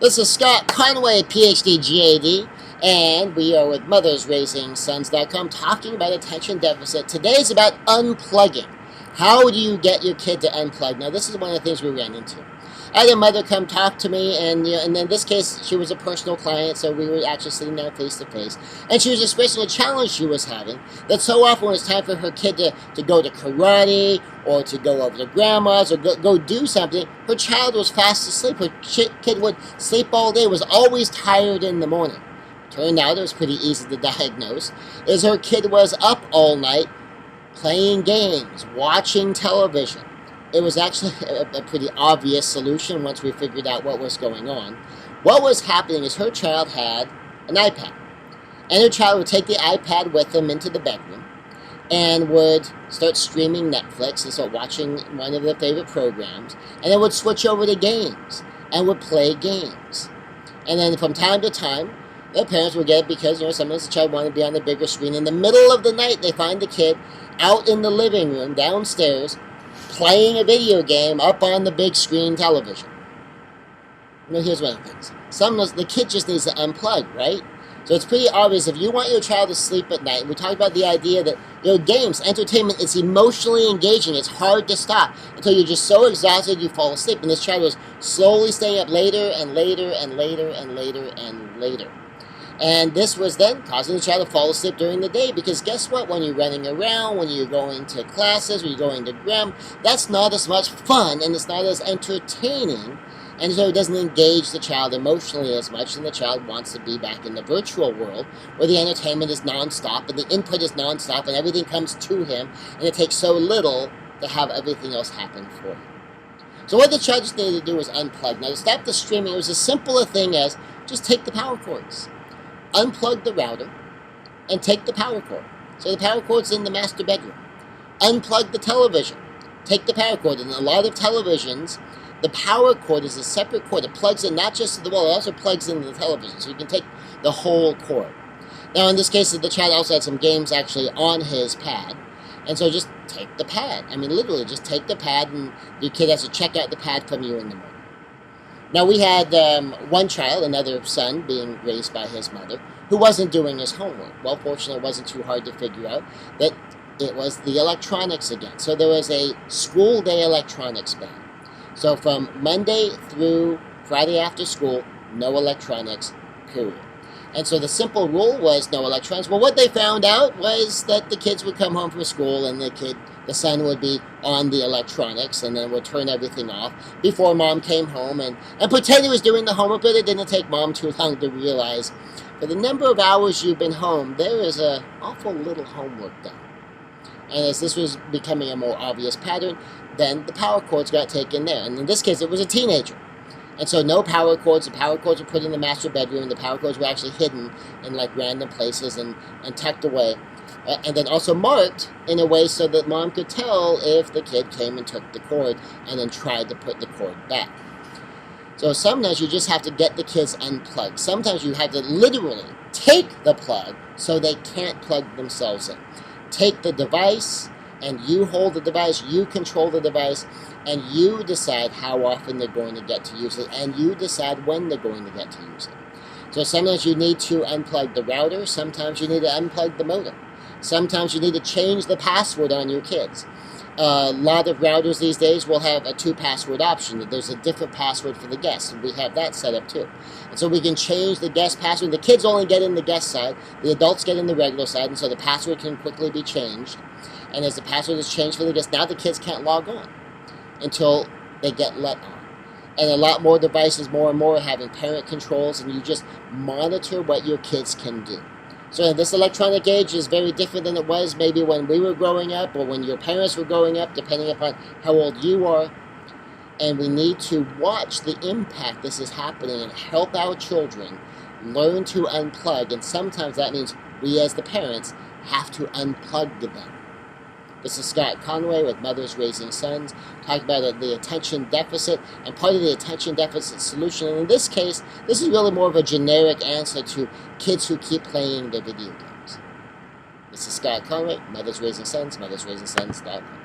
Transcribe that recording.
This is Scott Conway, PhD, GAD, and we are with MothersRaisingSons.com talking about attention deficit. Today is about unplugging. How do you get your kid to unplug? Now, this is one of the things we ran into. I had a mother come talk to me, and in this case, she was a personal client, so we were actually sitting down face to face. And she was expressing a challenge she was having, that so often when it's time for her kid to go to karate, or to go over to grandma's, or go do something, her child was fast asleep. Her kid would sleep all day, was always tired in the morning. Turned out it was pretty easy to diagnose, is her kid was up all night, playing games, watching television. It was actually a pretty obvious solution once we figured out what was going on. What was happening is her child had an iPad. And her child would take the iPad with them into the bedroom and would start streaming Netflix and start watching one of their favorite programs. And then would switch over to games and would play games. And then from time to time, the parents would get it because, sometimes the child wanted to be on the bigger screen. In the middle of the night, they find the kid out in the living room downstairs playing a video game up on the big screen television. Here's one of the things. Sometimes the kid just needs to unplug, right? So it's pretty obvious if you want your child to sleep at night. We talked about the idea that games, entertainment, it's emotionally engaging. It's hard to stop until you're just so exhausted you fall asleep. And this child was slowly staying up later and later and later and later and later. And this was then causing the child to fall asleep during the day, because guess what? When you're running around, when you're going to classes, when you're going to gram, that's not as much fun and it's not as entertaining, and so it doesn't engage the child emotionally as much, and the child wants to be back in the virtual world where the entertainment is nonstop and the input is nonstop and everything comes to him, and it takes so little to have everything else happen for him. So what the child just needed to do was unplug. Now to stop the streaming, it was as simple a thing as just take the power cords. Unplug the router and take the power cord. So the power cord's in the master bedroom. Unplug the television. Take the power cord. And a lot of televisions, the power cord is a separate cord. It plugs in not just to the wall, it also plugs into the television. So you can take the whole cord. Now in this case, the child also had some games actually on his pad. And so just take the pad. I mean, literally, just take the pad, and your kid has to check out the pad from you in the morning. Now, we had one child, another son, being raised by his mother, who wasn't doing his homework. Well, fortunately, it wasn't too hard to figure out that it was the electronics again. So there was a school day electronics ban. So from Monday through Friday after school, no electronics, period. And so the simple rule was no electronics. Well, what they found out was that the kids would come home from school and the son would be on the electronics and then would turn everything off before mom came home and pretend he was doing the homework, but it didn't take mom too long to realize for the number of hours you've been home, there is an awful little homework done. And as this was becoming a more obvious pattern, then the power cords got taken there. And in this case, it was a teenager. And so no power cords. The power cords were put in the master bedroom. The power cords were actually hidden in like random places and tucked away. And then also marked in a way so that mom could tell if the kid came and took the cord and then tried to put the cord back. So sometimes you just have to get the kids unplugged. Sometimes you have to literally take the plug so they can't plug themselves in. Take the device, and you hold the device, you control the device, and you decide how often they're going to get to use it, and you decide when they're going to get to use it. So sometimes you need to unplug the router, sometimes you need to unplug the modem. Sometimes you need to change the password on your kids. A lot of routers these days will have a 2-password option. There's a different password for the guests, and we have that set up too. And so we can change the guest password. The kids only get in the guest side, the adults get in the regular side, and so the password can quickly be changed. And as the password is changed for the guests, now the kids can't log on until they get let on. And a lot more devices, more and more, are having parent controls, and you just monitor what your kids can do. So this electronic age is very different than it was maybe when we were growing up or when your parents were growing up, depending upon how old you are. And we need to watch the impact this is happening and help our children learn to unplug. And sometimes that means we as the parents have to unplug them. This is Scott Conway with Mothers Raising Sons, talking about the attention deficit and part of the attention deficit solution. And in this case, this is really more of a generic answer to kids who keep playing their video games. This is Scott Conway, Mothers Raising Sons, MothersRaisingSons.com.